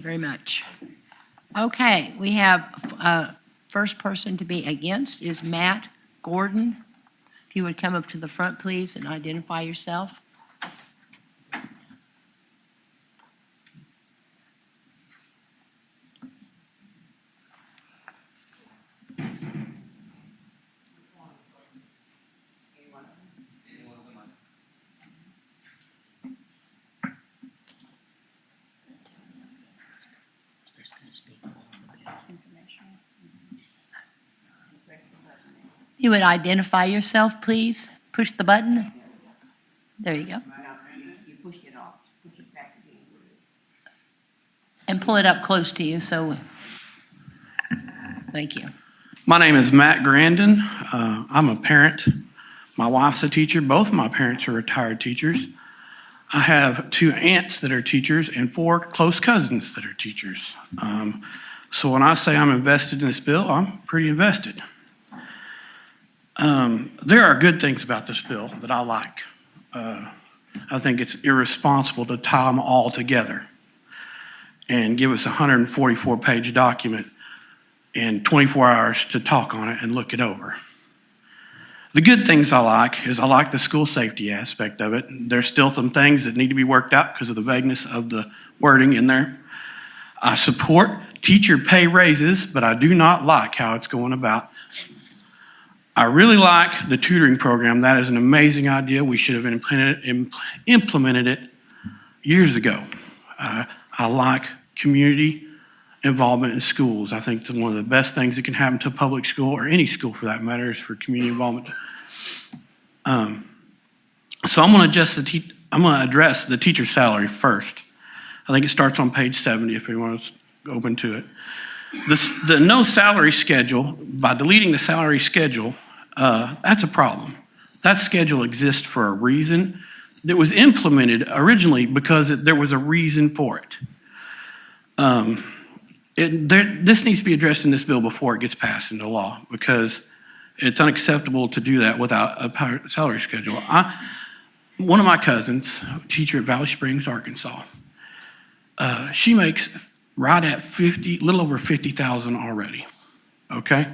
Very much. Okay, we have first person to be against is Matt Gordon. If you would come up to the front, please, and identify yourself. You would identify yourself, please. Push the button. There you go. You pushed it off. Push it back again. And pull it up close to you. So, thank you. My name is Matt Grandin. I'm a parent. My wife's a teacher. Both of my parents are retired teachers. I have 2 aunts that are teachers and 4 close cousins that are teachers. So when I say I'm invested in this bill, I'm pretty invested. There are good things about this bill that I like. I think it's irresponsible to tie them all together and give us a 144-page document and 24 hours to talk on it and look it over. The good things I like is I like the school safety aspect of it. There's still some things that need to be worked out because of the vagueness of the wording in there. I support teacher pay raises, but I do not like how it's going about. I really like the tutoring program. That is an amazing idea. We should have implemented it years ago. I like community involvement in schools. I think one of the best things that can happen to a public school, or any school for that matter, is for community involvement. So I'm going to address the teacher salary first. I think it starts on page 70 if anyone's open to it. The no salary schedule, by deleting the salary schedule, that's a problem. That schedule exists for a reason. It was implemented originally because there was a reason for it. This needs to be addressed in this bill before it gets passed into law because it's unacceptable to do that without a salary schedule. One of my cousins, a teacher at Valley Springs, Arkansas, she makes right at little over 50,000 already. Okay,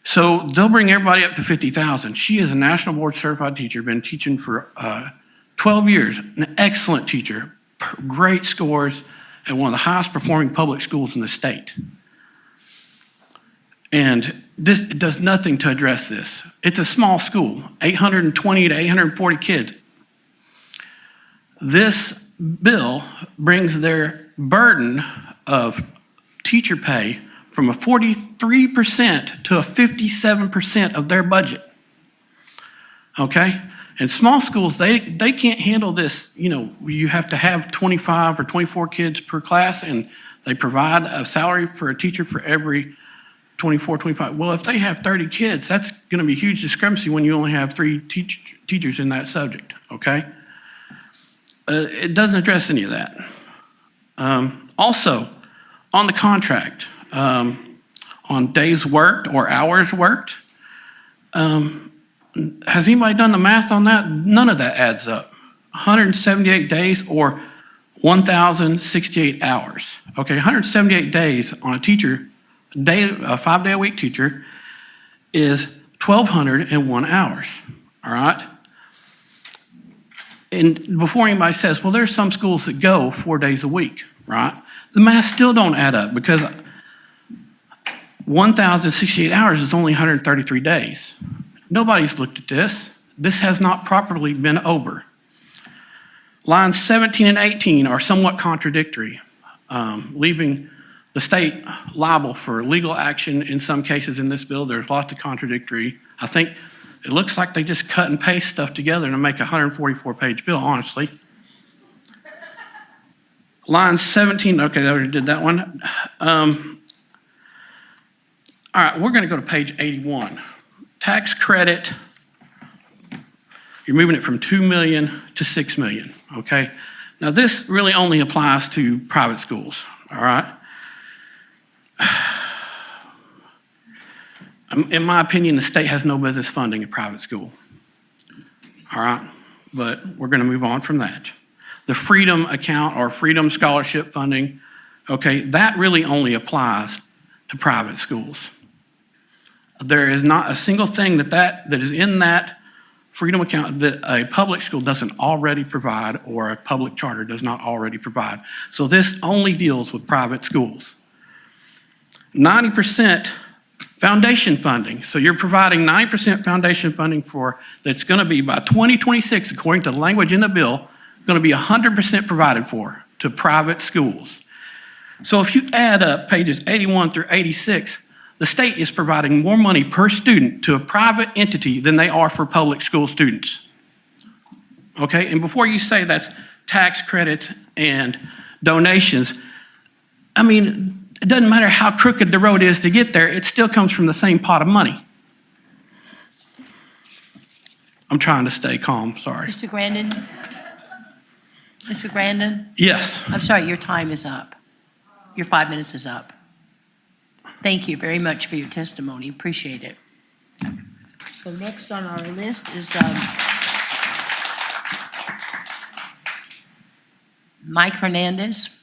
so they'll bring everybody up to 50,000. She is a national board certified teacher, been teaching for 12 years. An excellent teacher, great scores, and one of the highest performing public schools in the state. And this does nothing to address this. It's a small school, 820 to 840 kids. This bill brings their burden of teacher pay from a 43% to a 57% of their budget. Okay? And small schools, they can't handle this. You know, you have to have 25 or 24 kids per class, and they provide a salary for a teacher for every 24, 25. Well, if they have 30 kids, that's going to be a huge discrepancy when you only have 3 teachers in that subject, okay? It doesn't address any of that. Also, on the contract, on days worked or hours worked, has anybody done the math on that? None of that adds up. 178 days or 1,068 hours. Okay, 178 days on a 5-day-a-week teacher is 1,201 hours. All right? And before anybody says, well, there's some schools that go 4 days a week, right? The math still don't add up because 1,068 hours is only 133 days. Nobody's looked at this. This has not properly been over. Lines 17 and 18 are somewhat contradictory, leaving the state liable for legal action in some cases in this bill. There's lots of contradictory. I think it looks like they just cut and paste stuff together to make a 144-page bill, honestly. Line 17, okay, I already did that one. All right, we're going to go to page 81. Tax credit, you're moving it from $2 million to $6 million, okay? Now, this really only applies to private schools, all right? In my opinion, the state has no business funding a private school, all right? But we're going to move on from that. The Freedom account or Freedom Scholarship funding, Okay, that really only applies to private schools. There is not a single thing that is in that freedom account that a public school doesn't already provide or a public charter does not already provide. So this only deals with private schools. 90% foundation funding. So you're providing 9% foundation funding for, that's going to be by 2026, according to the language in the bill, going to be 100% provided for to private schools. So if you add up pages 81 through 86, the state is providing more money per student to a private entity than they are for public school students. Okay, and before you say that's tax credits and donations, I mean, it doesn't matter how crooked the road is to get there, it still comes from the same pot of money. I'm trying to stay calm, sorry. Mr. Grandin? Mr. Grandin? Yes. I'm sorry, your time is up. Your 5 minutes is up. Thank you very much for your testimony. Appreciate it. So next on our list is Mike Hernandez.